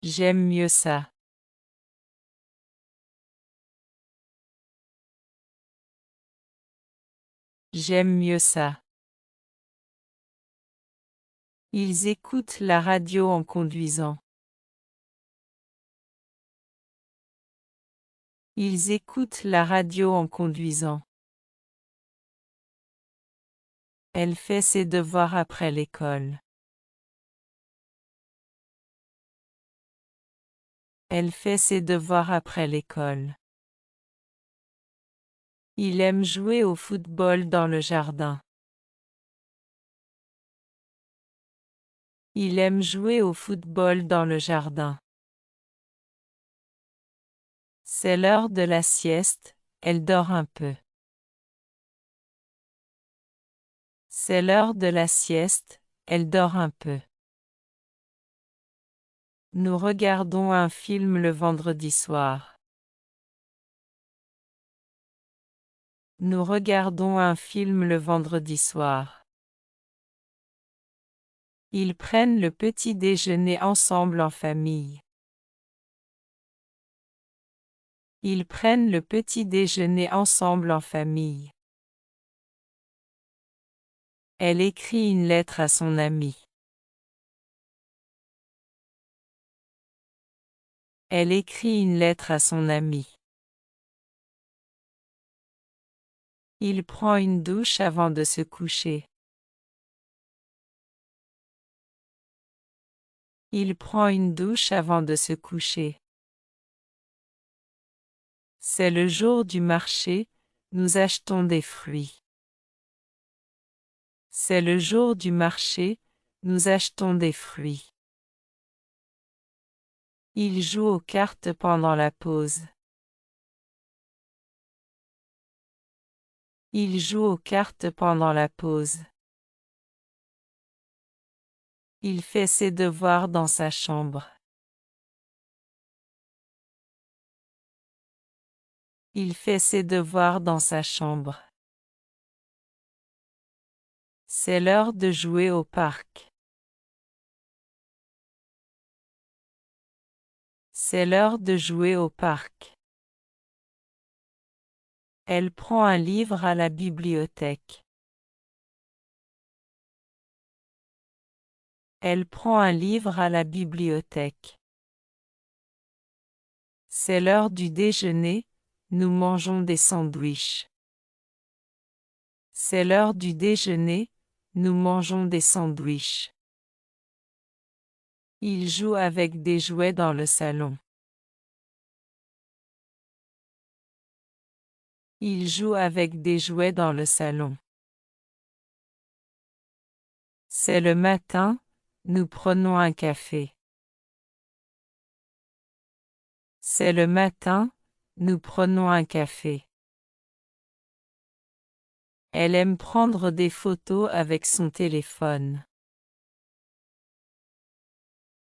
J'aime mieux ça. J'aime mieux ça. Ils écoutent la radio en conduisant. Ils écoutent la radio en conduisant. Elle fait ses devoirs après l'école. Elle fait ses devoirs après l'école. Il aime jouer au football dans le jardin. Il aime jouer au football dans le jardin. C'est l'heure de la sieste, elle dort un peu. C'est l'heure de la sieste, elle dort un peu. Nous regardons un film le vendredi soir. Nous regardons un film le vendredi soir. Ils prennent le petit déjeuner ensemble en famille. Ils prennent le petit déjeuner ensemble en famille. Elle écrit une lettre à son ami. Elle écrit une lettre à son ami. Il prend une douche avant de se coucher. Il prend une douche avant de se coucher. C'est le jour du marché, nous achetons des fruits. C'est le jour du marché, nous achetons des fruits. Il joue aux cartes pendant la pause. Il joue aux cartes pendant la pause. Il fait ses devoirs dans sa chambre. Il fait ses devoirs dans sa chambre. C'est l'heure de jouer au parc. C'est l'heure de jouer au parc. Elle prend un livre à la bibliothèque. Elle prend un livre à la bibliothèque. C'est l'heure du déjeuner, nous mangeons des sandwichs. C'est l'heure du déjeuner, nous mangeons des sandwichs. Il joue avec des jouets dans le salon. Il joue avec des jouets dans le salon. C'est le matin, nous prenons un café. C'est le matin, nous prenons un café. Elle aime prendre des photos avec son téléphone.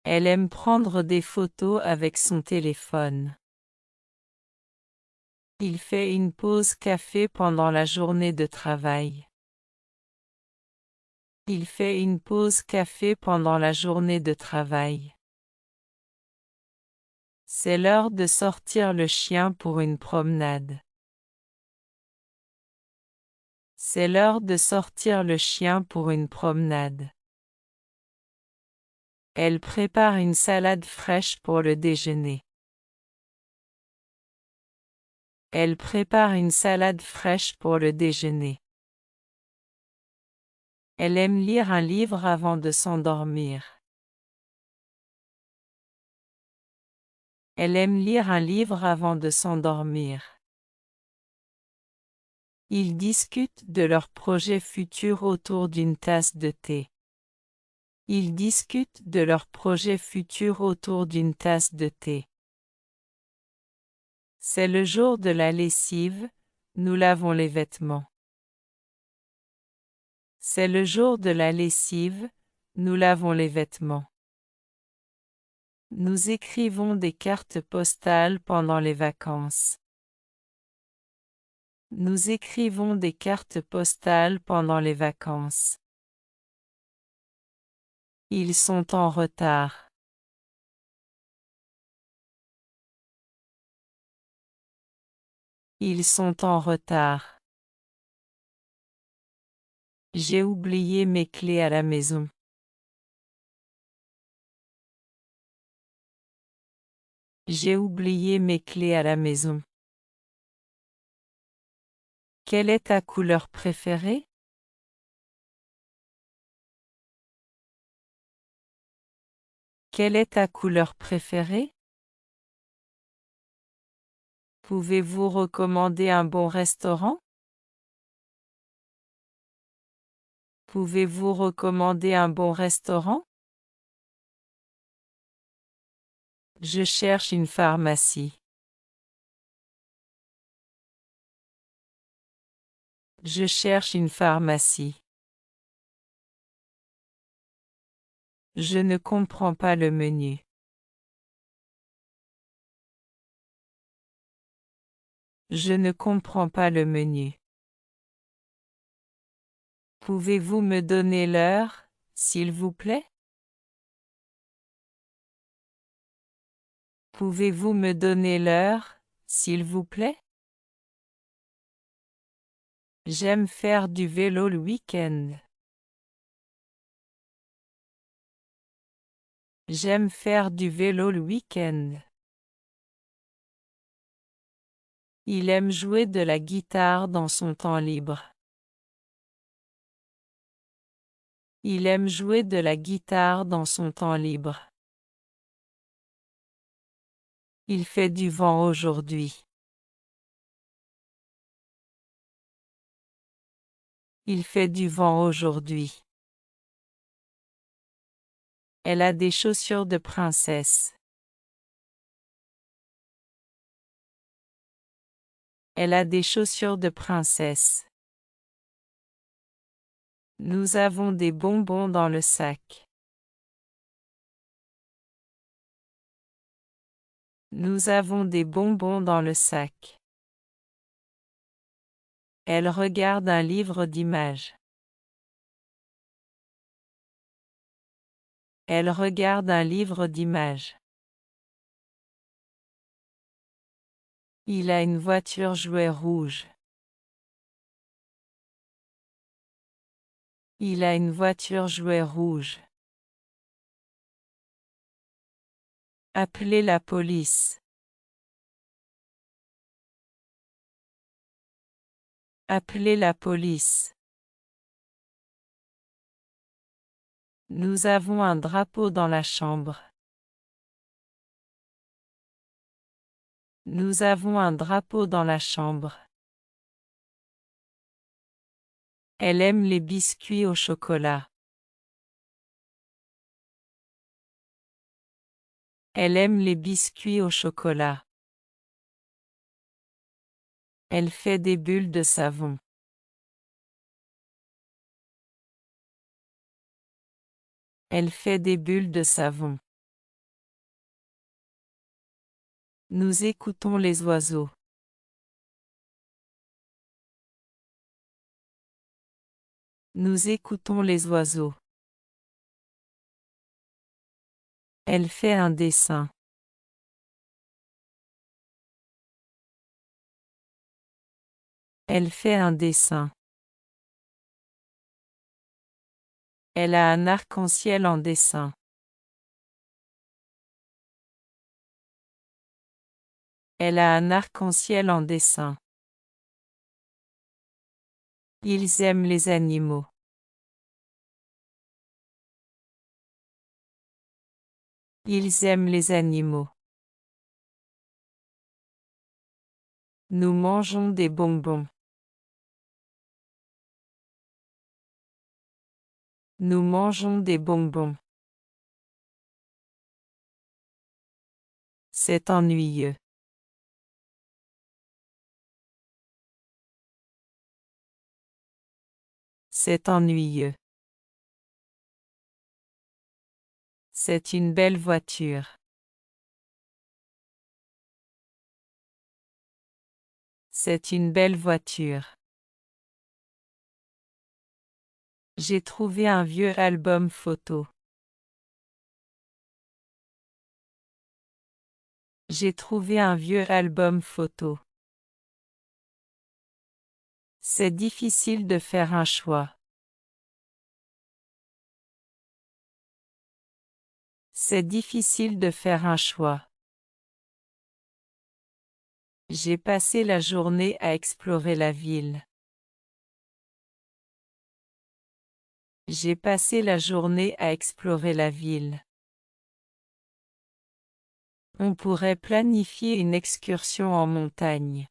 Elle aime prendre des photos avec son téléphone. Il fait une pause café pendant la journée de travail. Il fait une pause café pendant la journée de travail. C'est l'heure de sortir le chien pour une promenade. C'est l'heure de sortir le chien pour une promenade. Elle prépare une salade fraîche pour le déjeuner. Elle prépare une salade fraîche pour le déjeuner. Elle aime lire un livre avant de s'endormir. Elle aime lire un livre avant de s'endormir. Ils discutent de leurs projets futurs autour d'une tasse de thé. Ils discutent de leurs projets futurs autour d'une tasse de thé. C'est le jour de la lessive, nous lavons les vêtements. C'est le jour de la lessive, nous lavons les vêtements. Nous écrivons des cartes postales pendant les vacances. Nous écrivons des cartes postales pendant les vacances. Ils sont en retard. Ils sont en retard. J'ai oublié mes clés à la maison. J'ai oublié mes clés à la maison. Quelle est ta couleur préférée? Quelle est ta couleur préférée? Pouvez-vous recommander un bon restaurant? Pouvez-vous recommander un bon restaurant? Je cherche une pharmacie. Je cherche une pharmacie. Je ne comprends pas le menu. Je ne comprends pas le menu. Pouvez-vous me donner l'heure, s'il vous plaît? Pouvez-vous me donner l'heure, s'il vous plaît? J'aime faire du vélo le week-end. J'aime faire du vélo le week-end. Il aime jouer de la guitare dans son temps libre. Il aime jouer de la guitare dans son temps libre. Il fait du vent aujourd'hui. Il fait du vent aujourd'hui. Elle a des chaussures de princesse. Elle a des chaussures de princesse. Nous avons des bonbons dans le sac. Nous avons des bonbons dans le sac. Elle regarde un livre d'images. Elle regarde un livre d'images. Il a une voiture jouet rouge. Il a une voiture jouet rouge. Appelez la police. Appelez la police. Nous avons un drapeau dans la chambre. Nous avons un drapeau dans la chambre. Elle aime les biscuits au chocolat. Elle aime les biscuits au chocolat. Elle fait des bulles de savon. Elle fait des bulles de savon. Nous écoutons les oiseaux. Nous écoutons les oiseaux. Elle fait un dessin. Elle fait un dessin. Elle a un arc-en-ciel en dessin. Elle a un arc-en-ciel en dessin. Ils aiment les animaux. Ils aiment les animaux. Nous mangeons des bonbons. Nous mangeons des bonbons. C'est ennuyeux. C'est ennuyeux. C'est une belle voiture. C'est une belle voiture. J'ai trouvé un vieux album photo. J'ai trouvé un vieux album photo. C'est difficile de faire un choix. C'est difficile de faire un choix. J'ai passé la journée à explorer la ville. J'ai passé la journée à explorer la ville. On pourrait planifier une excursion en montagne.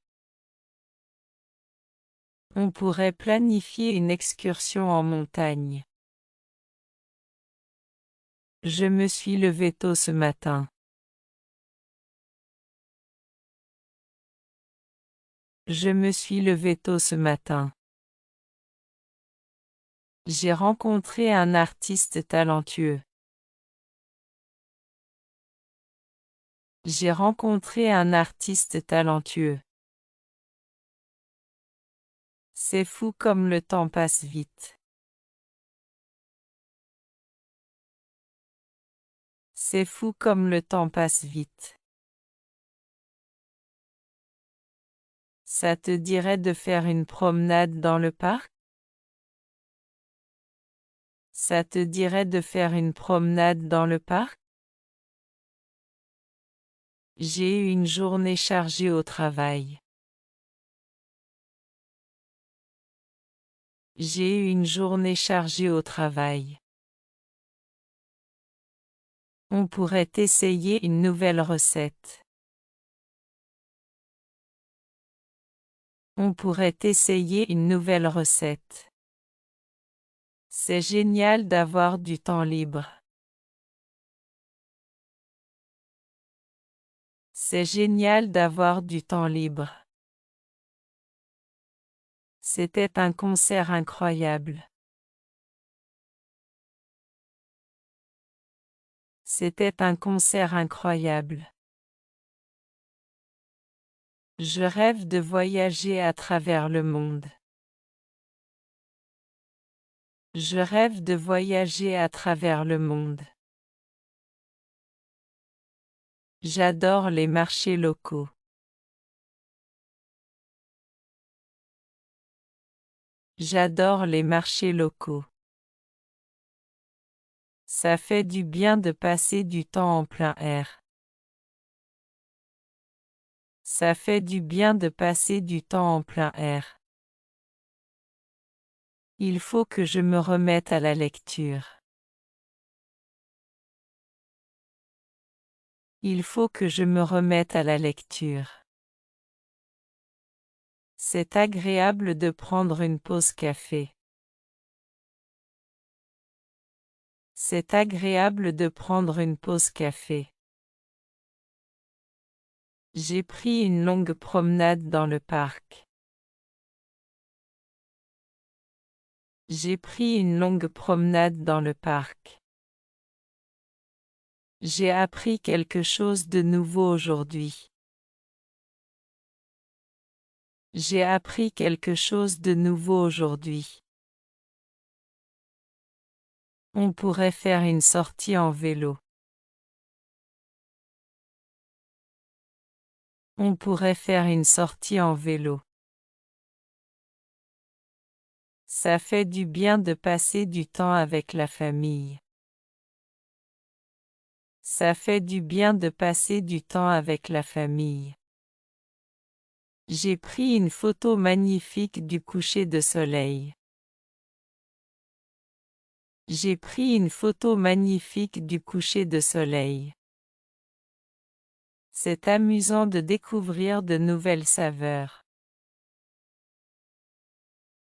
On pourrait planifier une excursion en montagne. Je me suis levé tôt ce matin. Je me suis levé tôt ce matin. J'ai rencontré un artiste talentueux. J'ai rencontré un artiste talentueux. C'est fou comme le temps passe vite. C'est fou comme le temps passe vite. Ça te dirait de faire une promenade dans le parc? Ça te dirait de faire une promenade dans le parc? J'ai eu une journée chargée au travail. J'ai eu une journée chargée au travail. On pourrait essayer une nouvelle recette. On pourrait essayer une nouvelle recette. C'est génial d'avoir du temps libre. C'est génial d'avoir du temps libre. C'était un concert incroyable. C'était un concert incroyable. Je rêve de voyager à travers le monde. Je rêve de voyager à travers le monde. J'adore les marchés locaux. J'adore les marchés locaux. Ça fait du bien de passer du temps en plein air. Ça fait du bien de passer du temps en plein air. Il faut que je me remette à la lecture. Il faut que je me remette à la lecture. C'est agréable de prendre une pause café. C'est agréable de prendre une pause café. J'ai pris une longue promenade dans le parc. J'ai pris une longue promenade dans le parc. J'ai appris quelque chose de nouveau aujourd'hui. J'ai appris quelque chose de nouveau aujourd'hui. On pourrait faire une sortie en vélo. On pourrait faire une sortie en vélo. Ça fait du bien de passer du temps avec la famille. Ça fait du bien de passer du temps avec la famille. J'ai pris une photo magnifique du coucher de soleil. J'ai pris une photo magnifique du coucher de soleil. C'est amusant de découvrir de nouvelles saveurs.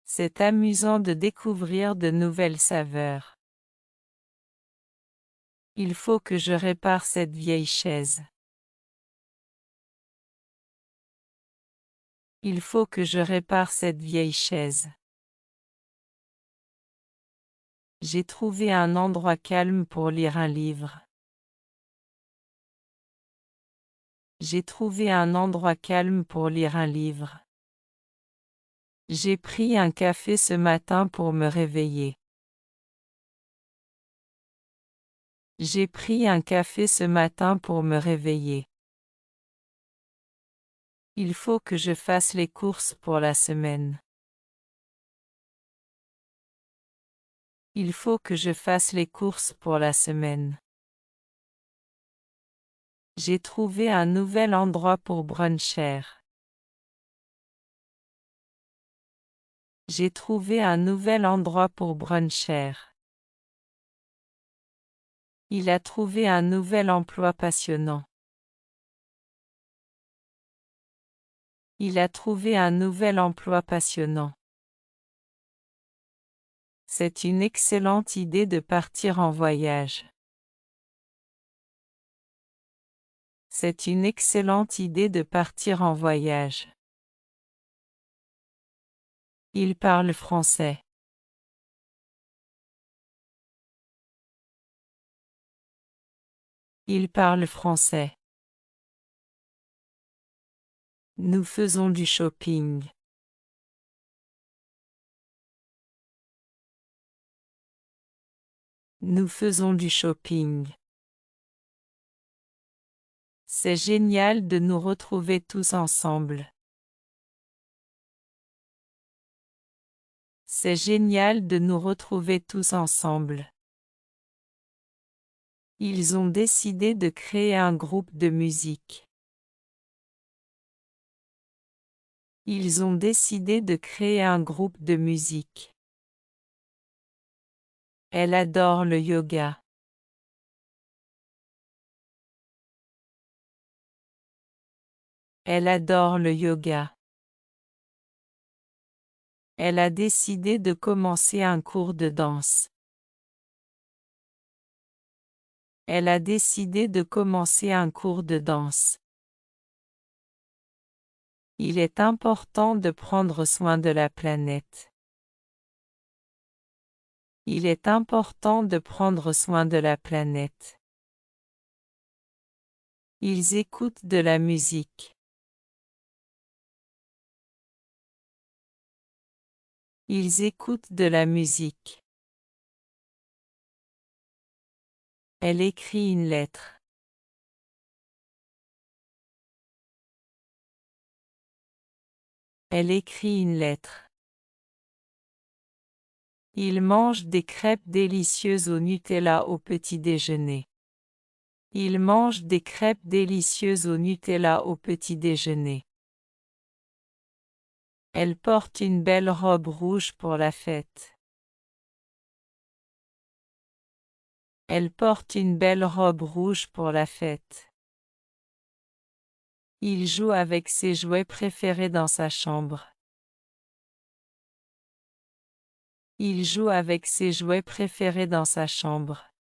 C'est amusant de découvrir de nouvelles saveurs. Il faut que je répare cette vieille chaise. Il faut que je répare cette vieille chaise. J'ai trouvé un endroit calme pour lire un livre. J'ai trouvé un endroit calme pour lire un livre. J'ai pris un café ce matin pour me réveiller. J'ai pris un café ce matin pour me réveiller. Il faut que je fasse les courses pour la semaine. Il faut que je fasse les courses pour la semaine. J'ai trouvé un nouvel endroit pour bruncher. J'ai trouvé un nouvel endroit pour bruncher. Il a trouvé un nouvel emploi passionnant. Il a trouvé un nouvel emploi passionnant. C'est une excellente idée de partir en voyage. C'est une excellente idée de partir en voyage. Il parle français. Il parle français. Nous faisons du shopping. Nous faisons du shopping. C'est génial de nous retrouver tous ensemble. C'est génial de nous retrouver tous ensemble. Ils ont décidé de créer un groupe de musique. Ils ont décidé de créer un groupe de musique. Elle adore le yoga. Elle adore le yoga. Elle a décidé de commencer un cours de danse. Elle a décidé de commencer un cours de danse. Il est important de prendre soin de la planète. Il est important de prendre soin de la planète. Ils écoutent de la musique. Ils écoutent de la musique. Elle écrit une lettre. Elle écrit une lettre. Il mange des crêpes délicieuses au Nutella au petit déjeuner. Il mange des crêpes délicieuses au Nutella au petit déjeuner. Elle porte une belle robe rouge pour la fête. Elle porte une belle robe rouge pour la fête. Il joue avec ses jouets préférés dans sa chambre. Il joue avec ses jouets préférés dans sa chambre.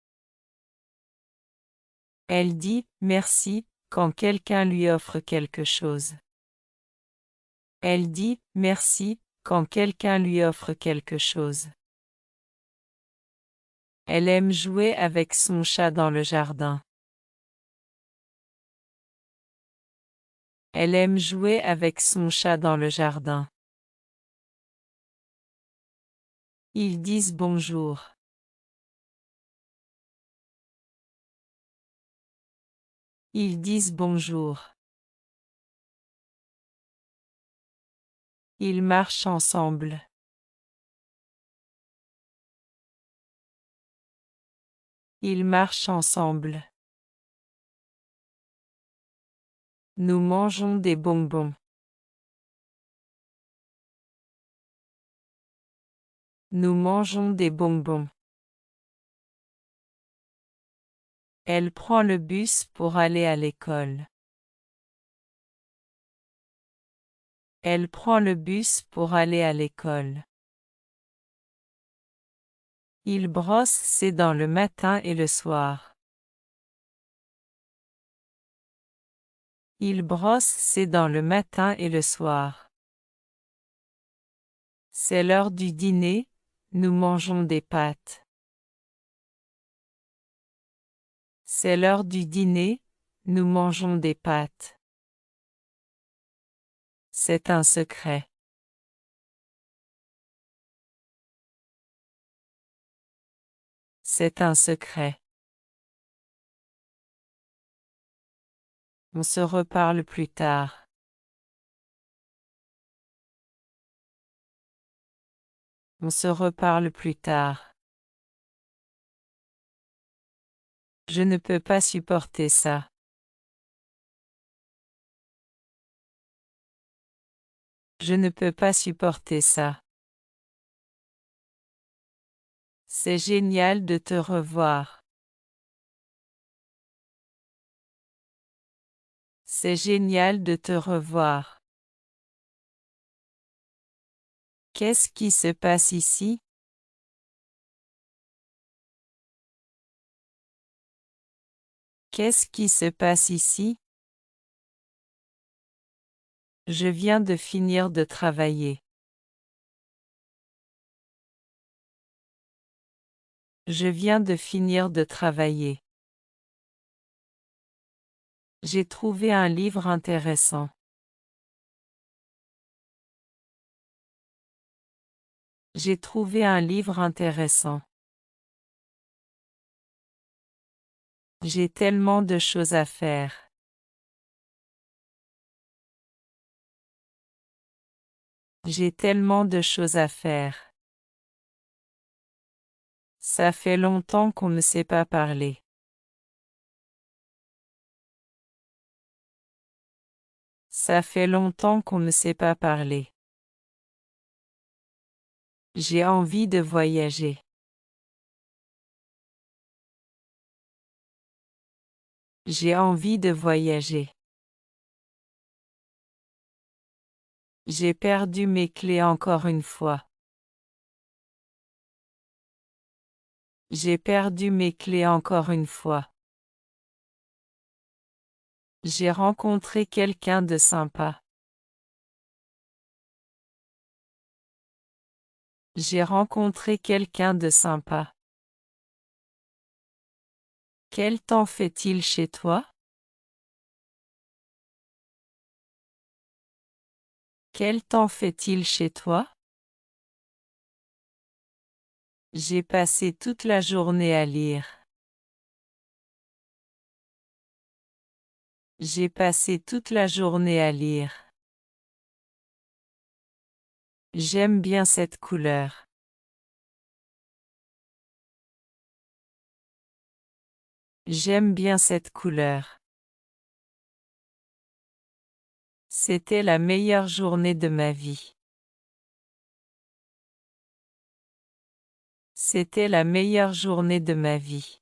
Elle dit « merci » quand quelqu'un lui offre quelque chose. Elle dit « merci » quand quelqu'un lui offre quelque chose. Elle aime jouer avec son chat dans le jardin. Elle aime jouer avec son chat dans le jardin. Ils disent bonjour. Ils disent bonjour. Ils marchent ensemble. Ils marchent ensemble. Nous mangeons des bonbons. Nous mangeons des bonbons. Elle prend le bus pour aller à l'école. Elle prend le bus pour aller à l'école. Il brosse ses dents le matin et le soir. Il brosse ses dents le matin et le soir. C'est l'heure du dîner, nous mangeons des pâtes. C'est l'heure du dîner, nous mangeons des pâtes. C'est un secret. C'est un secret. On se reparle plus tard. On se reparle plus tard. Je ne peux pas supporter ça. Je ne peux pas supporter ça. C'est génial de te revoir. C'est génial de te revoir. Qu'est-ce qui se passe ici? Qu'est-ce qui se passe ici? Je viens de finir de travailler. Je viens de finir de travailler. J'ai trouvé un livre intéressant. J'ai trouvé un livre intéressant. J'ai tellement de choses à faire. J'ai tellement de choses à faire. Ça fait longtemps qu'on ne s'est pas parlé. Ça fait longtemps qu'on ne s'est pas parlé. J'ai envie de voyager. J'ai envie de voyager. J'ai perdu mes clés encore une fois. J'ai perdu mes clés encore une fois. J'ai rencontré quelqu'un de sympa. J'ai rencontré quelqu'un de sympa. Quel temps fait-il chez toi? Quel temps fait-il chez toi? J'ai passé toute la journée à lire. J'ai passé toute la journée à lire. J'aime bien cette couleur. J'aime bien cette couleur. C'était la meilleure journée de ma vie. C'était la meilleure journée de ma vie.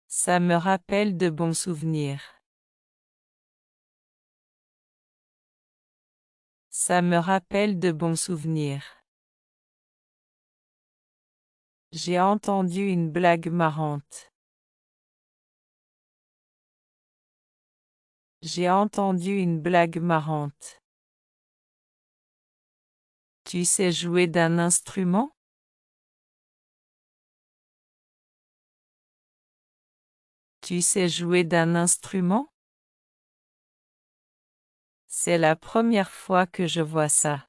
Ça me rappelle de bons souvenirs. Ça me rappelle de bons souvenirs. J'ai entendu une blague marrante. J'ai entendu une blague marrante. Tu sais jouer d'un instrument? Tu sais jouer d'un instrument? C'est la première fois que je vois ça.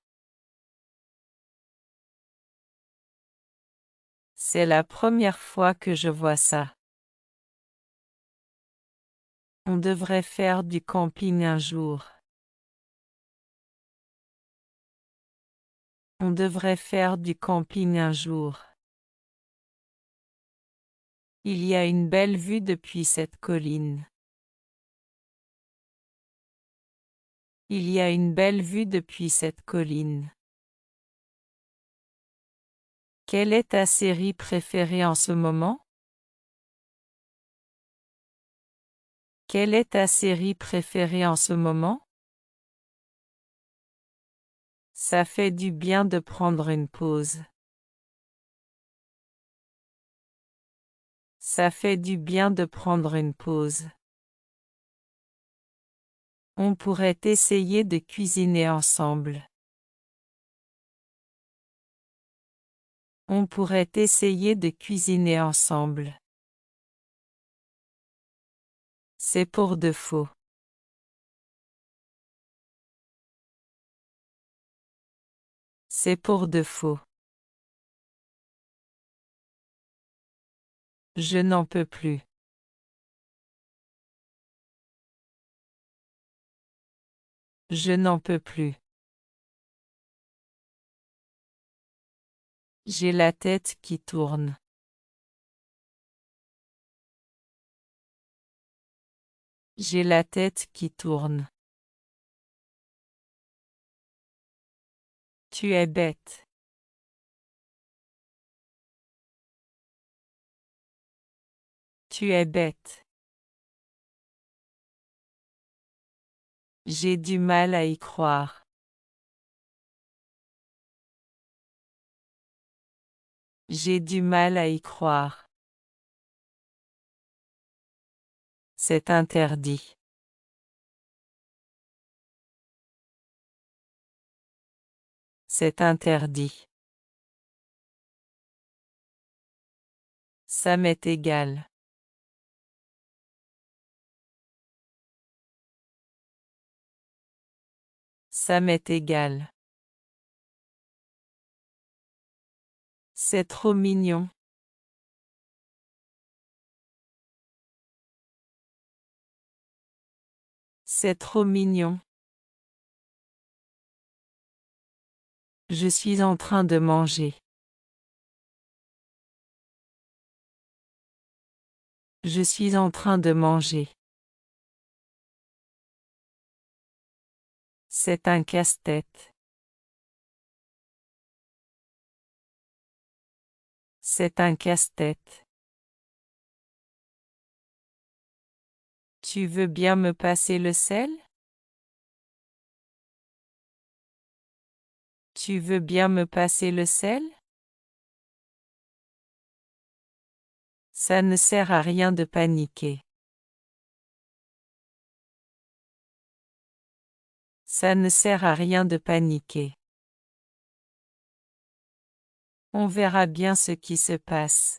C'est la première fois que je vois ça. On devrait faire du camping un jour. On devrait faire du camping un jour. Il y a une belle vue depuis cette colline. Il y a une belle vue depuis cette colline. Quelle est ta série préférée en ce moment? Quelle est ta série préférée en ce moment? Ça fait du bien de prendre une pause. Ça fait du bien de prendre une pause. On pourrait essayer de cuisiner ensemble. On pourrait essayer de cuisiner ensemble. C'est pour de faux. C'est pour de faux. Je n'en peux plus. Je n'en peux plus. J'ai la tête qui tourne. J'ai la tête qui tourne. Tu es bête. Tu es bête. J'ai du mal à y croire. J'ai du mal à y croire. C'est interdit. C'est interdit. Ça m'est égal. Ça m'est égal. C'est trop mignon. C'est trop mignon. Je suis en train de manger. Je suis en train de manger. C'est un casse-tête. C'est un casse-tête. Tu veux bien me passer le sel? Tu veux bien me passer le sel? Ça ne sert à rien de paniquer. Ça ne sert à rien de paniquer. On verra bien ce qui se passe.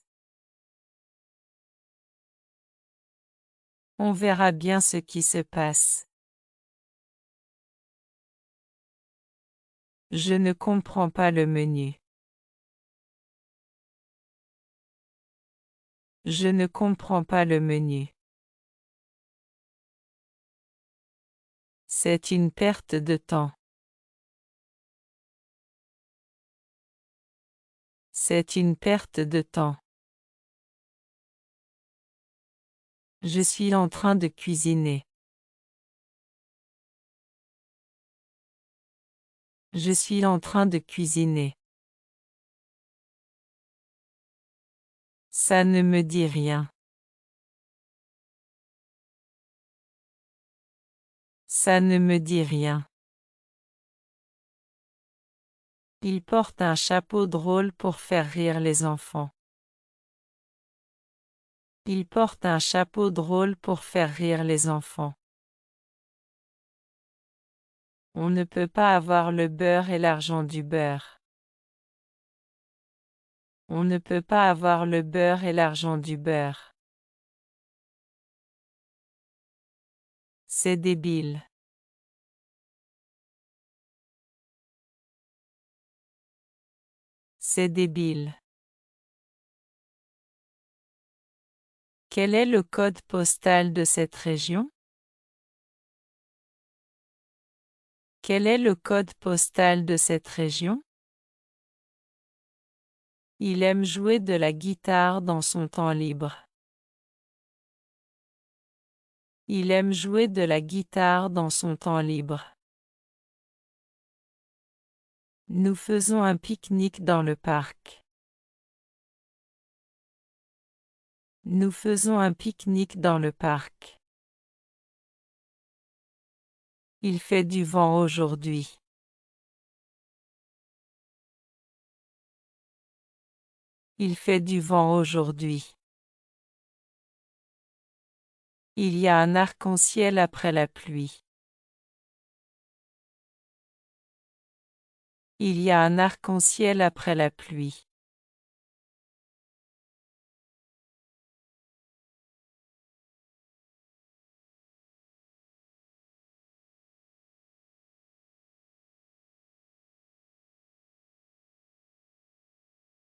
On verra bien ce qui se passe. Je ne comprends pas le menu. Je ne comprends pas le menu. C'est une perte de temps. C'est une perte de temps. Je suis en train de cuisiner. Je suis en train de cuisiner. Ça ne me dit rien. Ça ne me dit rien. Il porte un chapeau drôle pour faire rire les enfants. Il porte un chapeau drôle pour faire rire les enfants. On ne peut pas avoir le beurre et l'argent du beurre. On ne peut pas avoir le beurre et l'argent du beurre. C'est débile. C'est débile. Quel est le code postal de cette région? Quel est le code postal de cette région? Il aime jouer de la guitare dans son temps libre. Il aime jouer de la guitare dans son temps libre. Nous faisons un pique-nique dans le parc. Nous faisons un pique-nique dans le parc. Il fait du vent aujourd'hui. Il fait du vent aujourd'hui. Il y a un arc-en-ciel après la pluie. Il y a un arc-en-ciel après la pluie.